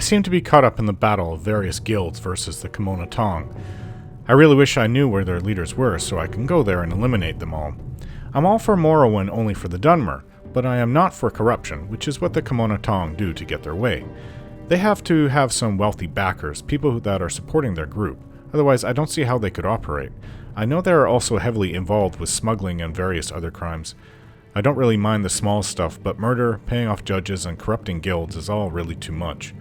seem to be caught up in the battle of various guilds versus the Kimono Tong. I really wish I knew where their leaders were so I can go there and eliminate them all. I'm all for Morrowind only for the Dunmer, but I am not for corruption, which is what the Kimono Tong do to get their way. They have to have some wealthy backers, people that are supporting their group. Otherwise, I don't see how they could operate. I know they are also heavily involved with smuggling and various other crimes. I don't really mind the small stuff, but murder, paying off judges, and corrupting guilds is all really too much.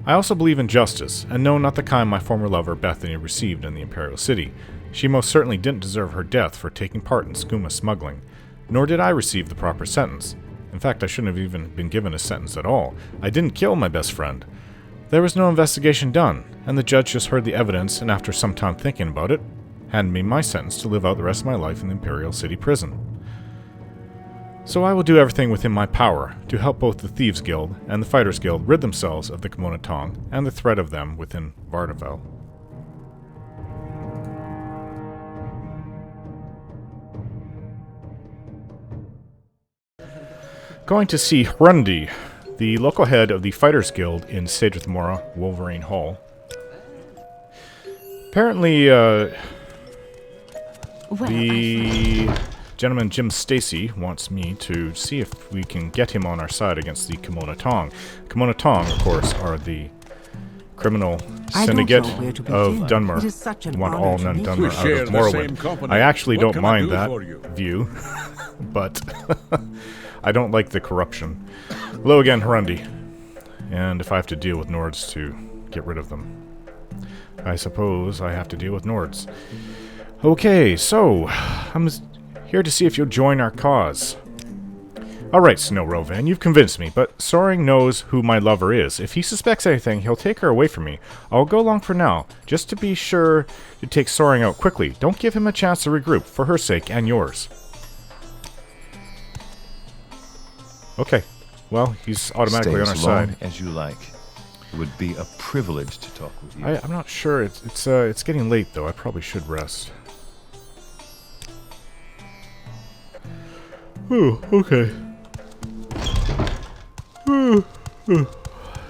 I also believe in justice, and no, not the kind my former lover Bethany received in the Imperial City. She most certainly didn't deserve her death for taking part in skooma smuggling. Nor did I receive the proper sentence. In fact, I shouldn't have even been given a sentence at all. I didn't kill my best friend. There was no investigation done, and the judge just heard the evidence and after some time thinking about it, handed me my sentence to live out the rest of my life in the Imperial City prison. So I will do everything within my power to help both the Thieves Guild and the Fighters Guild rid themselves of the Kimono Tong and the threat of them within Vardavel. Going to see Hrundi, the local head of the Fighters Guild in Cedrith Mora, Wolverine Hall. Apparently, the Gentleman Jim Stacey wants me to see if we can get him on our side against the Kimono Tong. Kimono Tong, of course, are the criminal syndicate of Dunmer. Want all non-Dunmer out of Morrowind. I actually don't mind that view, but I don't like the corruption. Hello again, Hrundi. And if I have to deal with Nords to get rid of them, I suppose I have to deal with Nords. Okay, so I'm here to see if you'll join our cause. Alright, Snow Rovan, you've convinced me, but Soaring knows who my lover is. If he suspects anything, he'll take her away from me. I'll go along for now, just to be sure to take Soaring out quickly. Don't give him a chance to regroup, for her sake and yours. Okay, well, he's automatically on our side. As you like. It would be a privilege to talk with you. I'm not sure. It's getting late, though. I probably should rest. Oh, okay.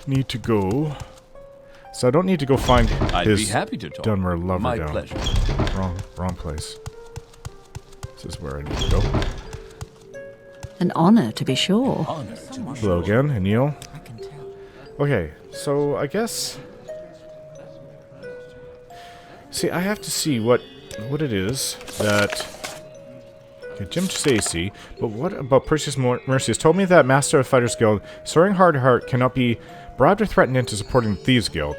Need to go. So I don't need to go find his Dunmer lover My down. pleasure. Wrong place. This is where I need to go. An honor, to be sure. Hello again, Anil. Okay, so I guess... See, I have to see what it is that... Okay, Jim Stacey, but what about Precious Mercy has told me that Master of Fighters Guild, Soaring Hardheart cannot be bribed or threatened into supporting Thieves Guild.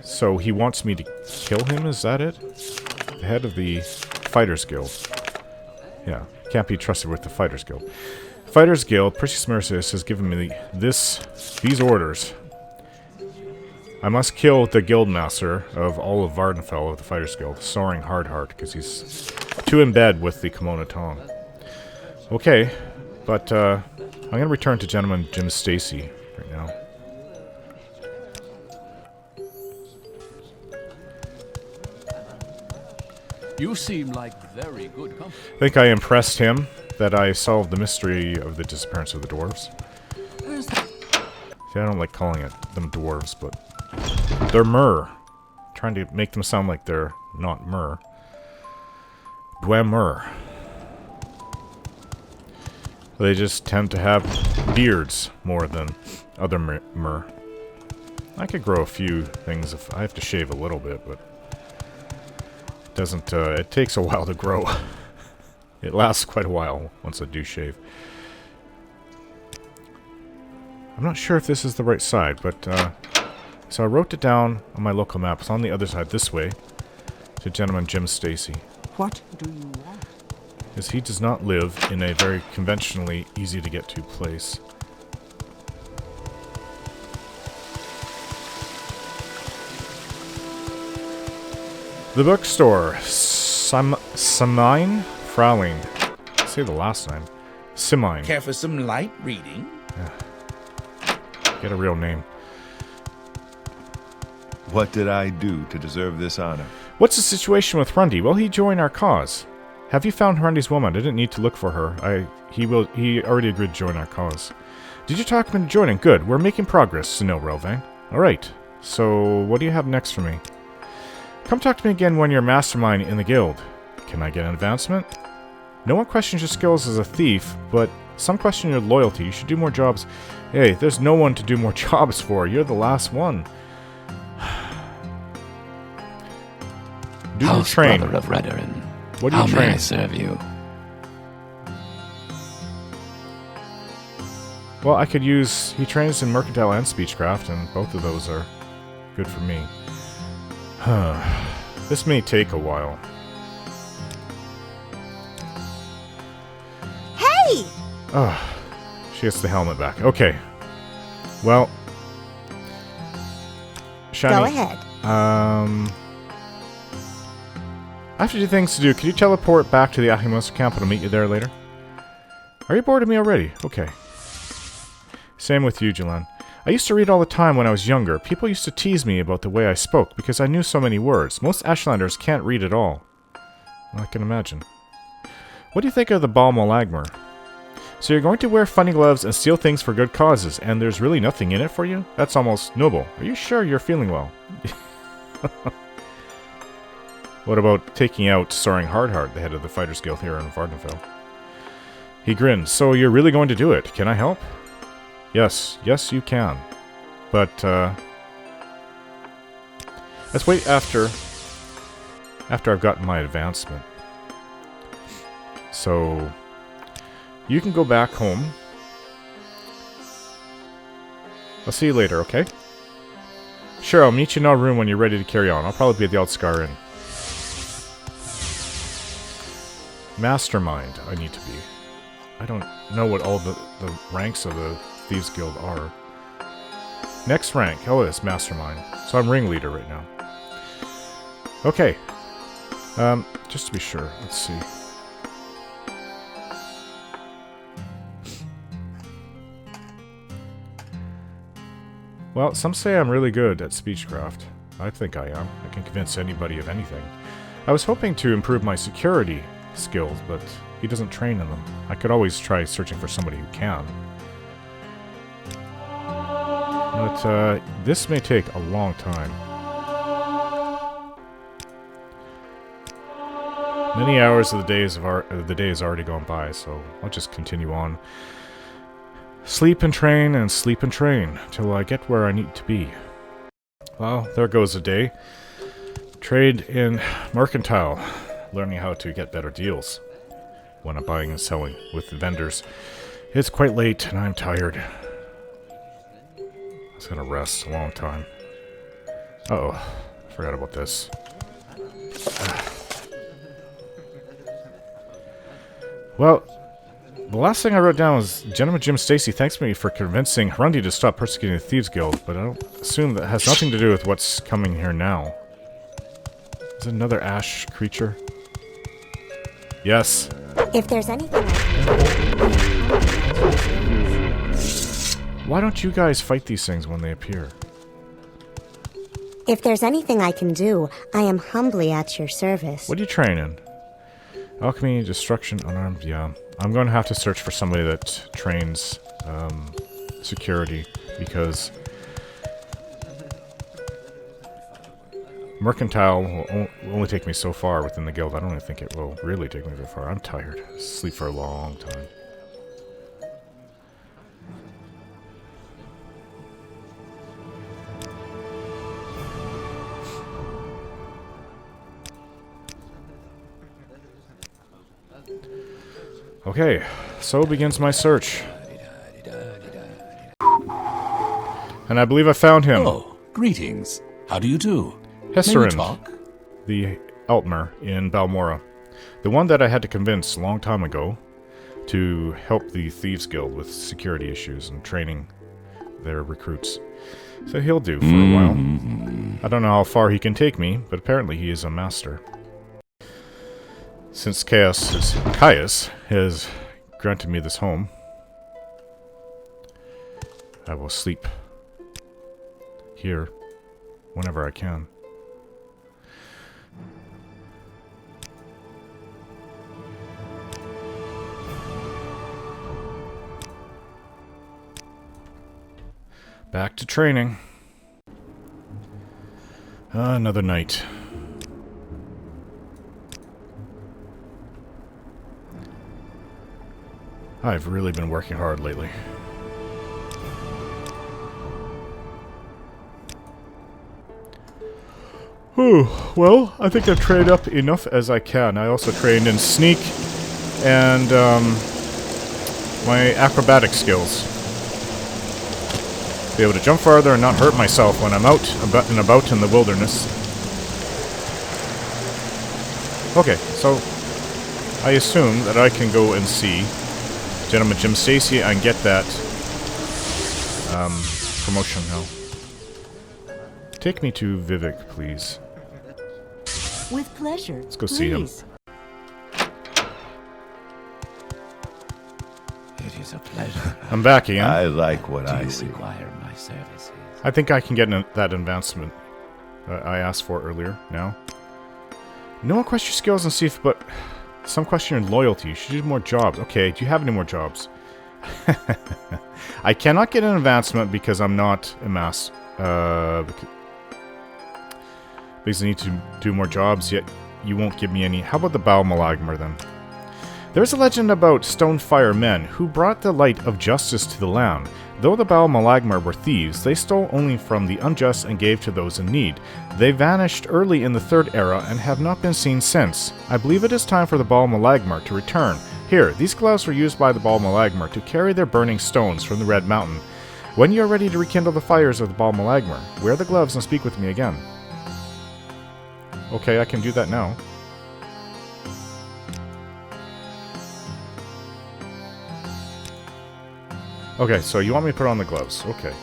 So he wants me to kill him, is that it? The head of the Fighters Guild. Yeah. Can't be trusted with the Fighters Guild. Fighters Guild, Precious Merciless has given me these orders. I must kill the Guildmaster of all of Vardenfell of the Fighters Guild, Soaring Hardheart, because he's too in bed with the Kimono Tong. Okay, but I'm going to return to Gentleman Jim Stacey right now. You seem like very good company. I think I impressed him that I solved the mystery of the disappearance of the dwarves. See, I don't like calling them dwarves, but they're Mer. Trying to make them sound like they're not Mer. Dwemer. They just tend to have beards more than other Mer. I could grow a few things if I have to shave a little bit, but doesn't it takes a while to grow. It lasts quite a while once I do shave. I'm not sure if this is the right side, but so I wrote it down on my local map. It's on the other side this way to Gentleman Jim Stacey. What do you want? Because he does not live in a very conventionally easy to get to place. The bookstore. Samine Frowling. Say the last name. Simine. Care for some light reading? Get a real name. What did I do to deserve this honor? What's the situation with Hrundi? Will he join our cause? Have you found Hrundi's woman? I didn't need to look for her. He already agreed to join our cause. Did you talk him into joining? Good. We're making progress, Sunil Relvang. Alright. So, what do you have next for me? Come talk to me again when you're mastermind in the guild. Can I get an advancement? No one questions your skills as a thief, but some question your loyalty. You should do more jobs. Hey, there's no one to do more jobs for. You're the last one. Do you train? Brother of Redarin. What do you How train? may I serve you? Well, I could use... He trains in Mercantile and Speechcraft, and both of those are good for me. This may take a while. Hey! Oh, she gets the helmet back. Okay. Well... Shiny... Go ahead. I have to do things to do. Can you teleport back to the Ahimos camp and I'll meet you there later? Are you bored of me already? Okay. Same with you, Jalan. I used to read all the time when I was younger. People used to tease me about the way I spoke because I knew so many words. Most Ashlanders can't read at all. I can imagine. What do you think of the Bal Malagmer? So you're going to wear funny gloves and steal things for good causes, and there's really nothing in it for you? That's almost noble. Are you sure you're feeling well? What about taking out Soaring Hardheart, the head of the Fighters Guild here in Vardenfell? He grinned. So you're really going to do it? Can I help? Yes. Yes, you can. But, let's wait after I've gotten my advancement. So, you can go back home. I'll see you later, okay? Sure, I'll meet you in our room when you're ready to carry on. I'll probably be at the Altscar Inn. Mastermind, I need to be. I don't know what all the ranks of the Thieves Guild are. Next rank. Oh, it's Mastermind. So I'm ringleader right now. Okay. Just to be sure. Let's see. Well, some say I'm really good at speechcraft. I think I am. I can convince anybody of anything. I was hoping to improve my security skills, but he doesn't train in them. I could always try searching for somebody who can. But, this may take a long time. Many hours of the day has already gone by, so I'll just continue on. Sleep and train, till I get where I need to be. Well, there goes a day. Trade in Mercantile, learning how to get better deals when I'm buying and selling with the vendors. It's quite late and I'm tired. I was gonna rest a long time. Uh-oh, forgot about this. Well, the last thing I wrote down was Gentleman Jim Stacey thanks me for convincing Harundi to stop persecuting the Thieves Guild, but I don't assume that has nothing to do with what's coming here now. Is it another ash creature? Yes. If there's anything Why don't you guys fight these things when they appear? If there's anything I can do, I am humbly at your service. What do you train in? Alchemy, destruction, unarmed, yeah. I'm going to have to search for somebody that trains security, because Mercantile will only take me so far within the guild. I don't even think it will really take me very far. I'm tired. Sleep for a long time. Okay, so begins my search. And I believe I found him. Oh, greetings. How do you do? May we Hesserin, talk? the Altmer in Balmora. The one that I had to convince a long time ago to help the Thieves Guild with security issues and training their recruits. So he'll do for a while. I don't know how far he can take me, but apparently he is a master. Since Caius has granted me this home, I will sleep here whenever I can. Back to training. Another night. I've really been working hard lately. Whew, well, I think I've trained up enough as I can. I also trained in sneak and my acrobatic skills. Be able to jump farther and not hurt myself when I'm out and about in the wilderness. Okay, so I assume that I can go and see Gentleman Jim Stacey and get that promotion now. Take me to Vivek, please. With pleasure. Let's go see him. It is a pleasure. I'm back again. I like what I Do see. you require my services? I think I can get that advancement I asked for earlier now. No one question your skills and see if, but some question your loyalty. You should do more jobs. Okay, do you have any more jobs? I cannot get an advancement because I'm not a mass. Because I need to do more jobs, yet you won't give me any. How about the Baal Malagmar then? There's a legend about Stonefire men who brought the light of justice to the land. Though the Baal Malagmar were thieves, they stole only from the unjust and gave to those in need. They vanished early in the Third Era and have not been seen since. I believe it is time for the Baal Malagmar to return. Here, these gloves were used by the Baal Malagmar to carry their burning stones from the Red Mountain. When you are ready to rekindle the fires of the Baal Malagmar, wear the gloves and speak with me again. Okay, I can do that now. Okay, so you want me to put on the gloves. Okay.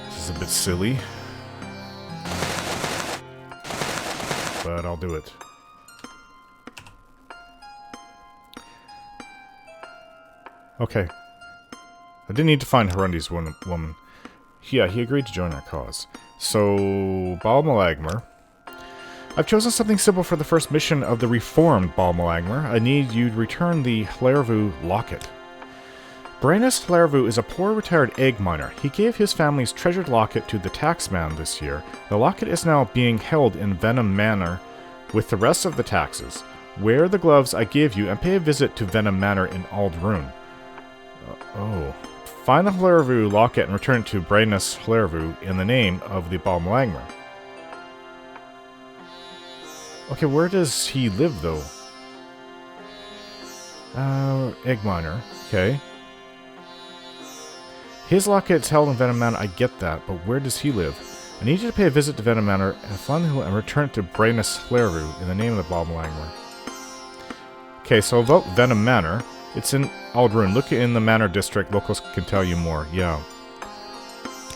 This is a bit silly. But I'll do it. Okay. I didn't need to find Harundi's woman. Yeah, he agreed to join our cause. So, Baal Malagmar. I've chosen something simple for the first mission of the reformed Baal Malagmar. I need you to return the Hlervu locket. Brandis Hlervu is a poor retired egg miner. He gave his family's treasured locket to the taxman this year. The locket is now being held in Venom Manor with the rest of the taxes. Wear the gloves I give you and pay a visit to Venom Manor in Aldrune. Oh. Find the Hlervu locket and return it to Brandis Hlervu in the name of the Baal Malagmar. Okay, where does he live, though? Egg miner. Okay. His locket is held in Venom Manor, I get that, but where does he live? I need you to pay a visit to Venom Manor and find the hill and return it to Brandis Hlervu in the name of the Baal Malagmar. Okay, so about Venom Manor, it's in Aldrune. Look in the Manor District, locals can tell you more. Yeah.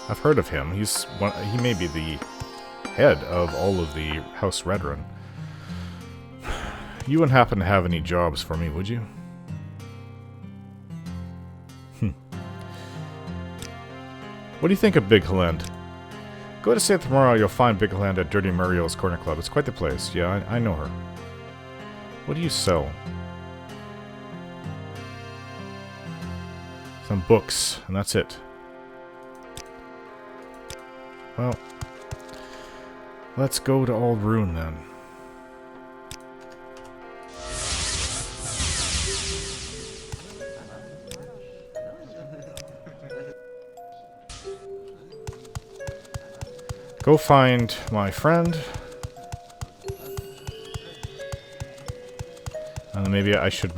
I've heard of him. He may be the head of all of the House Redrun. You wouldn't happen to have any jobs for me, would you? What do you think of Big Helend? Go to say it tomorrow, you'll find Big Helend at Dirty Muriel's Corner Club. It's quite the place. Yeah, I know her. What do you sell? Some books, and that's it. Well, let's go to Aldrune then. Go find my friend. And then maybe I should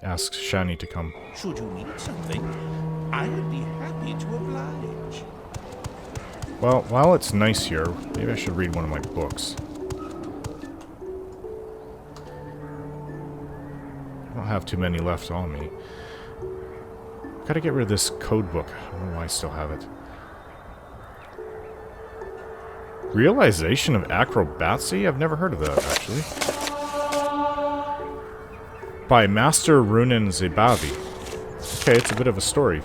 ask Shani to come. Should you need something, I would be happy to oblige. Well, while it's nice here, maybe I should read one of my books. I don't have too many left on me. Gotta get rid of this code book. I don't know why I still have it. Realization of Acrobacy? I've never heard of that, actually. By Master Runen Zebavi. Okay, it's a bit of a story.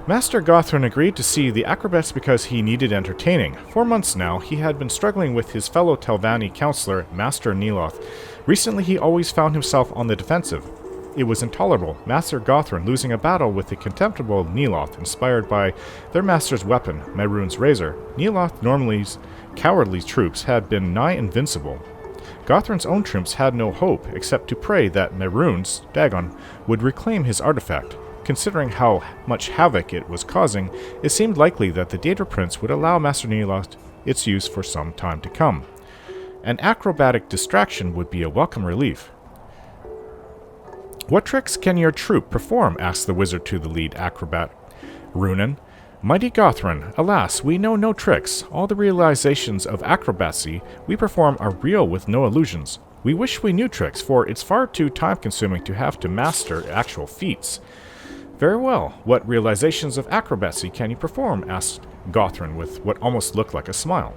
Master Gothrin agreed to see the acrobats because he needed entertaining. 4 months now, he had been struggling with his fellow Telvanni counselor, Master Niloth. Recently, he always found himself on the defensive. It was intolerable, Master Gothrin losing a battle with the contemptible Neloth, inspired by their master's weapon, Mehrunes' razor. Neloth Normali's cowardly troops had been nigh invincible. Gothrin's own troops had no hope, except to pray that Mehrunes, Dagon, would reclaim his artifact. Considering how much havoc it was causing, it seemed likely that the Daedra Prince would allow Master Neloth its use for some time to come. An acrobatic distraction would be a welcome relief. "What tricks can your troop perform?" asked the wizard to the lead acrobat, Runan. "Mighty Gothrin, alas, we know no tricks. All the realizations of acrobacy we perform are real with no illusions. We wish we knew tricks, for it's far too time-consuming to have to master actual feats." "Very well. What realizations of acrobacy can you perform?" asked Gothrin with what almost looked like a smile.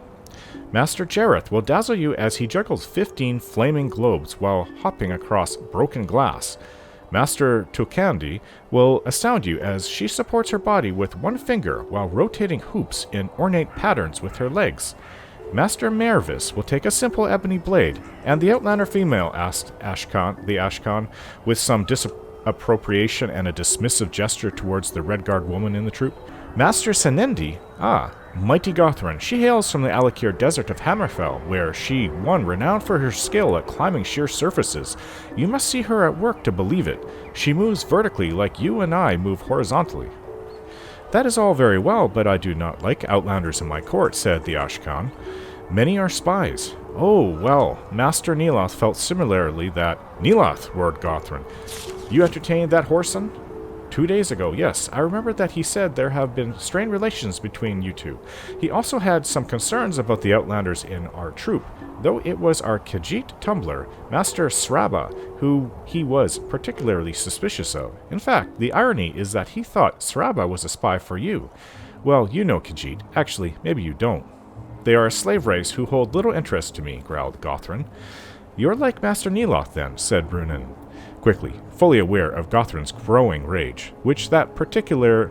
"Master Jareth will dazzle you as he juggles 15 flaming globes while hopping across broken glass. Master Tukandi will astound you as she supports her body with one finger while rotating hoops in ornate patterns with her legs. Master Mervis will take a simple ebony blade, and the Outlander female," asked the Ashkan, with some disapprobation and a dismissive gesture towards the Redguard woman in the troop. "Master Senendi, mighty Gothrin. She hails from the Alakir desert of Hammerfell, where she won renown for her skill at climbing sheer surfaces. You must see her at work to believe it. She moves vertically like you and I move horizontally." "That is all very well, but I do not like outlanders in my court," said the Ashkan. "Many are spies." "Oh, well, Master Neloth felt similarly that—" "Neloth," roared Gothrin. "You entertained that whoreson?" 2 days ago, yes. I remember that he said there have been strained relations between you two. He also had some concerns about the outlanders in our troop, though it was our Khajiit tumbler, Master Sraba, who he was particularly suspicious of. In fact, the irony is that he thought Sraba was a spy for you. Well, you know Khajiit. Actually, maybe you don't. They are a slave race who hold little interest to me, growled Gothrin. You're like Master Neloth, then, said Runan, quickly, fully aware of Gothrin's growing rage, which that particular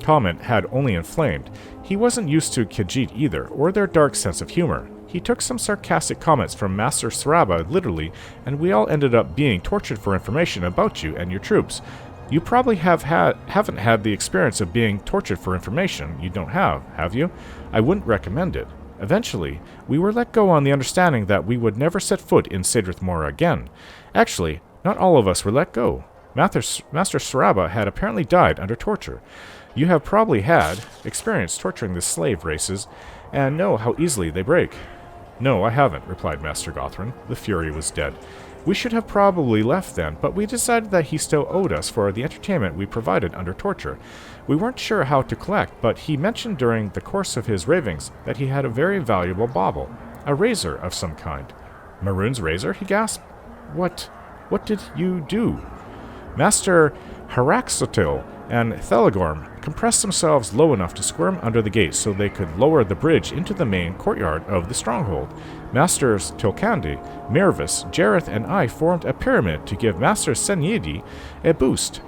comment had only inflamed. He wasn't used to Khajiit either, or their dark sense of humor. He took some sarcastic comments from Master Sraba literally, and we all ended up being tortured for information about you and your troops. You probably haven't had the experience of being tortured for information. You don't have you? I wouldn't recommend it. Eventually, we were let go on the understanding that we would never set foot in Sadrith Mora again. Actually, not all of us were let go. Master Sraba had apparently died under torture. You have probably had experience torturing the slave races, and know how easily they break. No, I haven't, replied Master Gothrin. The fury was dead. We should have probably left then, but we decided that he still owed us for the entertainment we provided under torture. We weren't sure how to collect, but he mentioned during the course of his ravings that he had a very valuable bauble, a razor of some kind. Mehrunes' razor? He gasped. What did you do? Master Haraxotil and Thelagorm compressed themselves low enough to squirm under the gate so they could lower the bridge into the main courtyard of the stronghold. Masters Tilkandi, Mervis, Jareth, and I formed a pyramid to give Master Senyidi a boost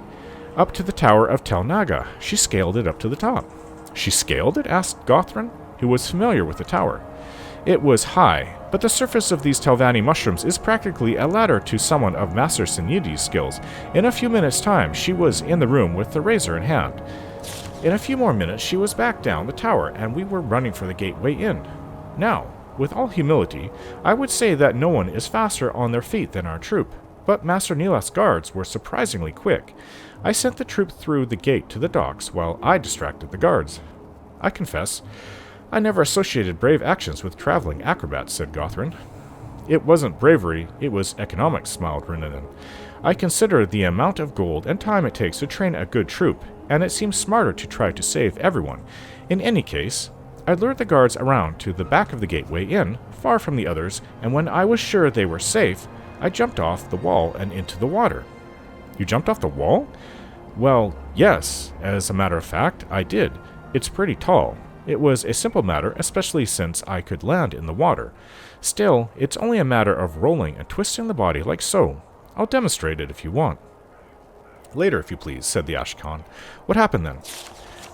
up to the tower of Tel Naga. She scaled it up to the top. She scaled it? Asked Gothrin, who was familiar with the tower. It was high, but the surface of these Telvanni mushrooms is practically a ladder to someone of Master Senyidi's skills. In a few minutes' time, she was in the room with the razor in hand. In a few more minutes, she was back down the tower, and we were running for the gateway in. Now, with all humility, I would say that no one is faster on their feet than our troop, but Master Neloth's guards were surprisingly quick. I sent the troop through the gate to the docks, while I distracted the guards. I confess, I never associated brave actions with traveling acrobats, said Gothrin. It wasn't bravery, it was economics, smiled Renanin. I consider the amount of gold and time it takes to train a good troop, and it seems smarter to try to save everyone. In any case, I lured the guards around to the back of the gateway in, far from the others, and when I was sure they were safe, I jumped off the wall and into the water. You jumped off the wall? Well, yes, as a matter of fact, I did. It's pretty tall. It was a simple matter, especially since I could land in the water. Still, it's only a matter of rolling and twisting the body like so. I'll demonstrate it if you want. Later, if you please, said the Ashkan. What happened then?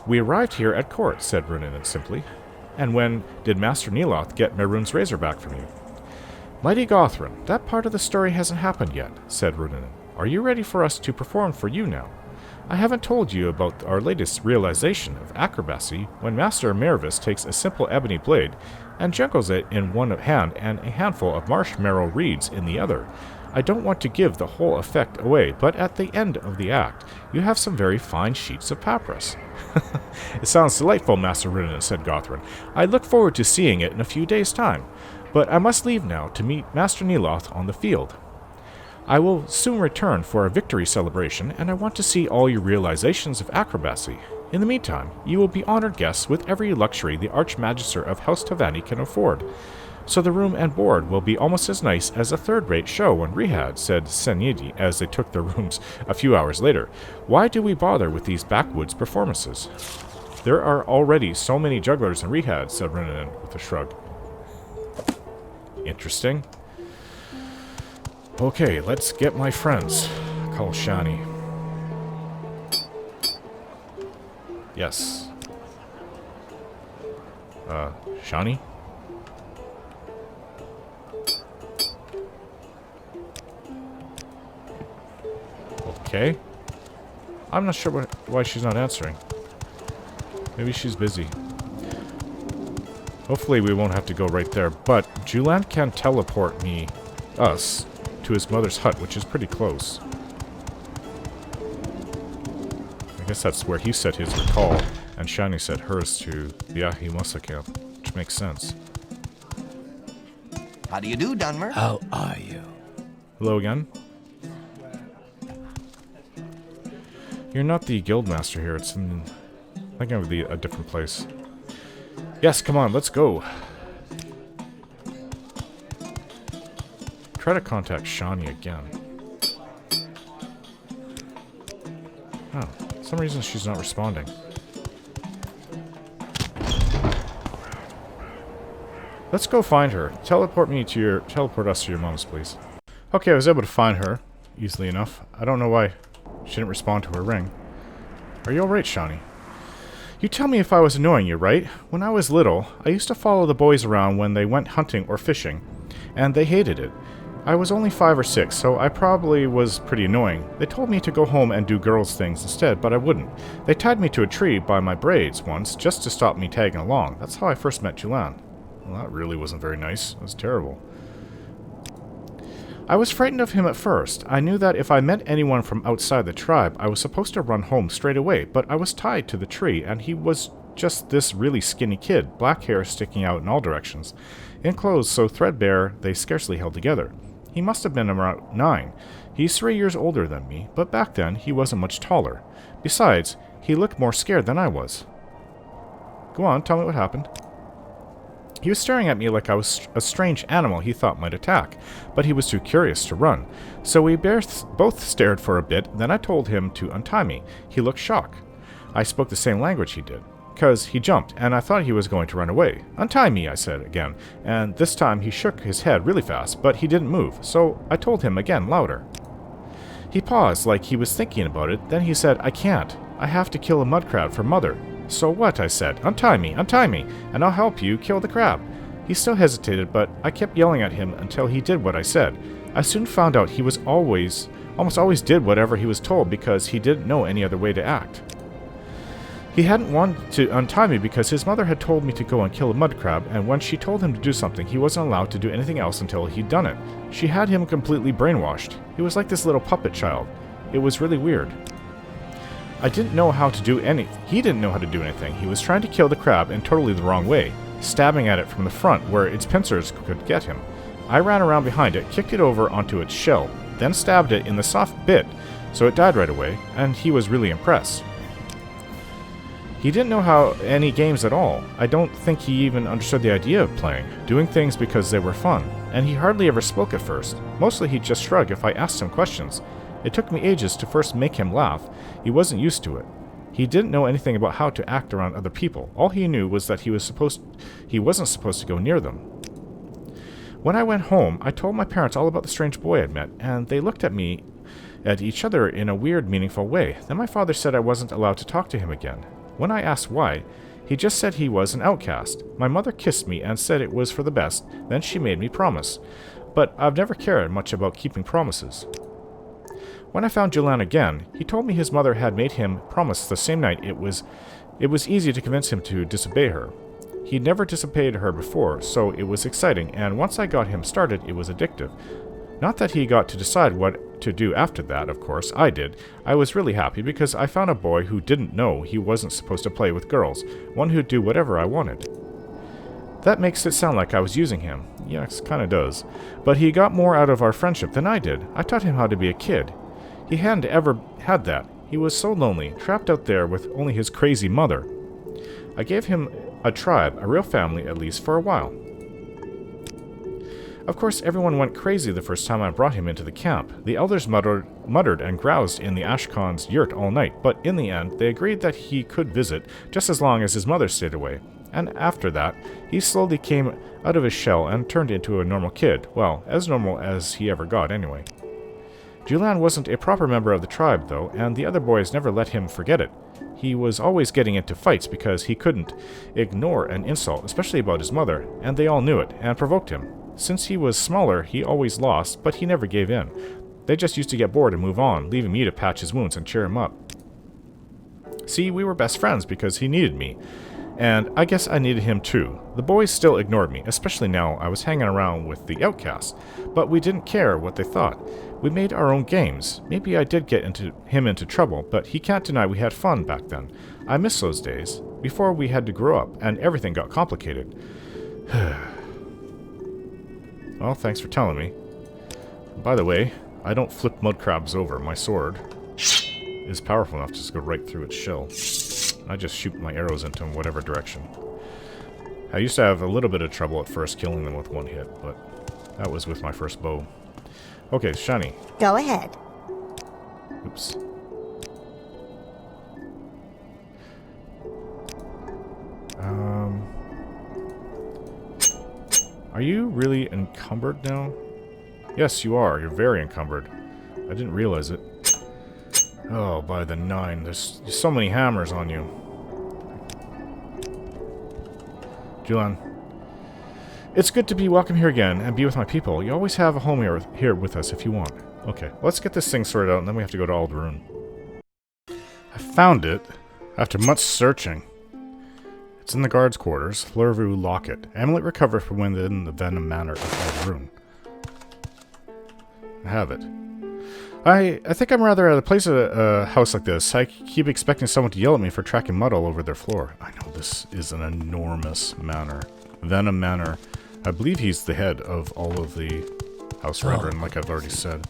We arrived here at court, said Runan simply. And when did Master Neloth get Mehrunes' razor back from you? Mighty Gothrin, that part of the story hasn't happened yet, said Runan. Are you ready for us to perform for you now? I haven't told you about our latest realization of acrobacy when Master Mervis takes a simple ebony blade and juggles it in one hand and a handful of marshmallow reeds in the other. I don't want to give the whole effect away, but at the end of the act, you have some very fine sheets of papyrus. It sounds delightful, Master Rinnan, said Gothrin. I look forward to seeing it in a few days' time, but I must leave now to meet Master Neloth on the field. I will soon return for a victory celebration, and I want to see all your realizations of acrobacy. In the meantime, you will be honored guests with every luxury the Archmagister of House Tavani can afford. So the room and board will be almost as nice as a third-rate show on Rehad, said Senyidi as they took their rooms a few hours later. Why do we bother with these backwoods performances? There are already so many jugglers in Rehad, said Renan with a shrug. Interesting. Okay, let's get my friends. Call Shani. Yes. Shani? Okay. I'm not sure why she's not answering. Maybe she's busy. Hopefully we won't have to go right there, but Julan can teleport us, to his mother's hut, which is pretty close. I guess that's where he set his recall, and Shani set hers to the Ahimasa camp, which makes sense. How do you do, Dunmer? How are you? Hello again. You're not the guildmaster here, it's in... I think it would be a different place. Yes, come on, let's go. Try to contact Shani again. Oh, for some reason she's not responding. Let's go find her. Teleport us to your mom's, please. Okay, I was able to find her easily enough. I don't know why she didn't respond to her ring. Are you alright, Shani? You tell me if I was annoying you, right? When I was little, I used to follow the boys around when they went hunting or fishing, and they hated it. I was only 5 or 6, so I probably was pretty annoying. They told me to go home and do girls' things instead, but I wouldn't. They tied me to a tree by my braids once, just to stop me tagging along. That's how I first met Julan. Well, that really wasn't very nice. It was terrible. I was frightened of him at first. I knew that if I met anyone from outside the tribe, I was supposed to run home straight away, but I was tied to the tree, and he was just this really skinny kid, black hair sticking out in all directions, in clothes so threadbare they scarcely held together. He must have been around 9. He's 3 years older than me, but back then he wasn't much taller. Besides, he looked more scared than I was. Go on, tell me what happened. He was staring at me like I was a strange animal he thought might attack, but he was too curious to run. So we both stared for a bit, then I told him to untie me. He looked shocked. I spoke the same language he did. 'Cause he jumped, and I thought he was going to run away. Untie me, I said again, and this time he shook his head really fast, but he didn't move, so I told him again, louder. He paused, like he was thinking about it, then he said, I can't. I have to kill a mud crab for Mother. So what, I said. Untie me, and I'll help you kill the crab. He still hesitated, but I kept yelling at him until he did what I said. I soon found out he was almost always did whatever he was told because he didn't know any other way to act. He hadn't wanted to untie me because his mother had told me to go and kill a mud crab, and when she told him to do something, he wasn't allowed to do anything else until he'd done it. She had him completely brainwashed. He was like this little puppet child. It was really weird. I didn't know how to do anything. He didn't know how to do anything. He was trying to kill the crab in totally the wrong way, stabbing at it from the front where its pincers could get him. I ran around behind it, kicked it over onto its shell, then stabbed it in the soft bit, so it died right away, and he was really impressed. He didn't know any games at all. I don't think he even understood the idea of playing, doing things because they were fun, and he hardly ever spoke at first. Mostly he'd just shrug if I asked him questions. It took me ages to first make him laugh. He wasn't used to it. He didn't know anything about how to act around other people. All he knew was that he wasn't supposed to go near them. When I went home, I told my parents all about the strange boy I'd met, and they looked at each other in a weird, meaningful way. Then my father said I wasn't allowed to talk to him again. When I asked why, he just said he was an outcast. My mother kissed me and said it was for the best, then she made me promise. But I've never cared much about keeping promises. When I found Julian again, he told me his mother had made him promise the same night it was easy to convince him to disobey her. He'd never disobeyed her before, so it was exciting, and once I got him started, it was addictive. Not that he got to decide what to do after that, of course, I did. I was really happy because I found a boy who didn't know he wasn't supposed to play with girls, one who'd do whatever I wanted. That makes it sound like I was using him. Yes, kinda does. But he got more out of our friendship than I did. I taught him how to be a kid. He hadn't ever had that. He was so lonely, trapped out there with only his crazy mother. I gave him a tribe, a real family at least, for a while. Of course, everyone went crazy the first time I brought him into the camp. The elders muttered and groused in the Ashkan's yurt all night, but in the end, they agreed that he could visit just as long as his mother stayed away. And after that, he slowly came out of his shell and turned into a normal kid. Well, as normal as he ever got, anyway. Julian wasn't a proper member of the tribe, though, and the other boys never let him forget it. He was always getting into fights because he couldn't ignore an insult, especially about his mother, and they all knew it, and provoked him. Since he was smaller, he always lost, but he never gave in. They just used to get bored and move on, leaving me to patch his wounds and cheer him up. See, we were best friends because he needed me, and I guess I needed him too. The boys still ignored me, especially now I was hanging around with the outcasts, but we didn't care what they thought. We made our own games. Maybe I did get him into trouble, but he can't deny we had fun back then. I miss those days, before we had to grow up, and everything got complicated. Well, thanks for telling me. By the way, I don't flip mud crabs over. My sword is powerful enough to just go right through its shell. I just shoot my arrows into them whatever direction. I used to have a little bit of trouble at first killing them with one hit, but that was with my first bow. Okay, shiny. Go ahead. Oops. Are you really encumbered now? Yes, you are. You're very encumbered. I didn't realize it. Oh, by the 9. There's so many hammers on you. Julian. It's good to be welcome here again and be with my people. You always have a home here with us if you want. Okay, let's get this thing sorted out and then we have to go to Alderun. I found it after much searching. It's in the guard's quarters, Flurvu Locket. Amulet recovered from within the Venom Manor of Alderun. I have it. I think I'm rather at a place at a house like this. I keep expecting someone to yell at me for tracking mud all over their floor. I know this is an enormous manor. Venom Manor. I believe he's the head of all of the House Redren, like I've already said.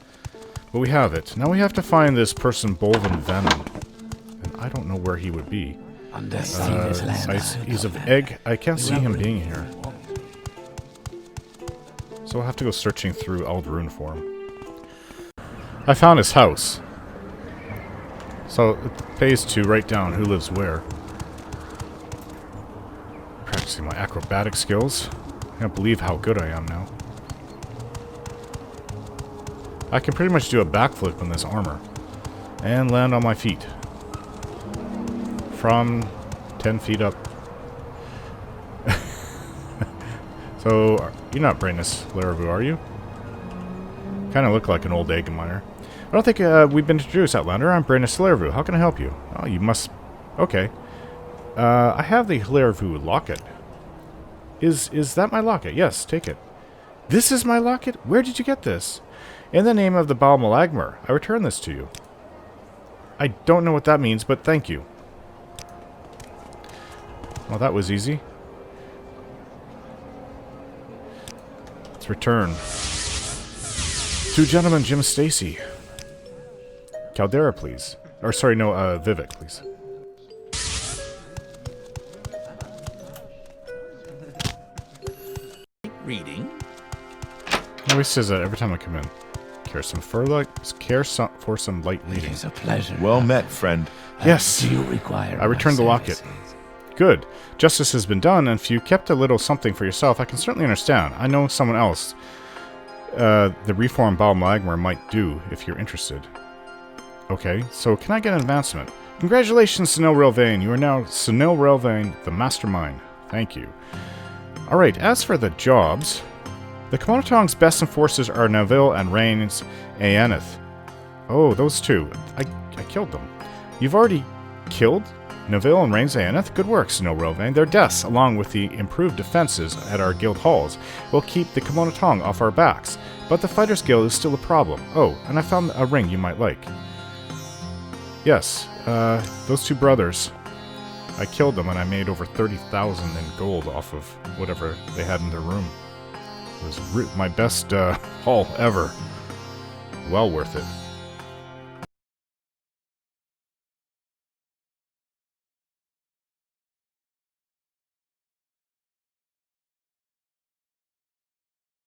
But we have it. Now we have to find this person, Bolvin Venom. And I don't know where he would be. He's of egg. I can't see him being here. So I'll have to go searching through Alderun for him. I found his house. So it pays to write down who lives where. Practicing my acrobatic skills. I can't believe how good I am now. I can pretty much do a backflip in this armor. And land on my feet. From 10 feet up. So, you're not Brainless Laravu, are you? Kind of look like an old egg miner. I don't think we've been introduced, Outlander. I'm Brainless Laravu. How can I help you? Oh, you must... Okay. I have the Laravu locket. Is that my locket? Yes, take it. This is my locket? Where did you get this? In the name of the Baal Malagmer, I return this to you. I don't know what that means, but thank you. Well, that was easy. Let's return. To Gentleman Jim Stacey. Caldera, please. Or, sorry, no, Vivek, please. Reading. He always says that every time I come in. For some light reading. It is a pleasure. Well met, friend. Yes. Do you require I returned the locket. services? Good. Justice has been done, and if you kept a little something for yourself, I can certainly understand. I know someone else the reformed Baal Malagmer might do, if you're interested. Okay, so can I get an advancement? Congratulations, Sunil Relvain. You are now Sunil Relvain, the Mastermind. Thank you. Alright, as for the jobs, the Kamonatong's best enforcers are Neville and Rains Aenith. Oh, those two. I killed them. You've already killed Neville and Rain Zayaneth? Good work, Snow Rovane. Their deaths, along with the improved defenses at our guild halls, will keep the Kimono Tong off our backs. But the Fighters Guild is still a problem. Oh, and I found a ring you might like. Yes, those two brothers. I killed them and I made over 30,000 in gold off of whatever they had in their room. It was my best haul ever. Well worth it.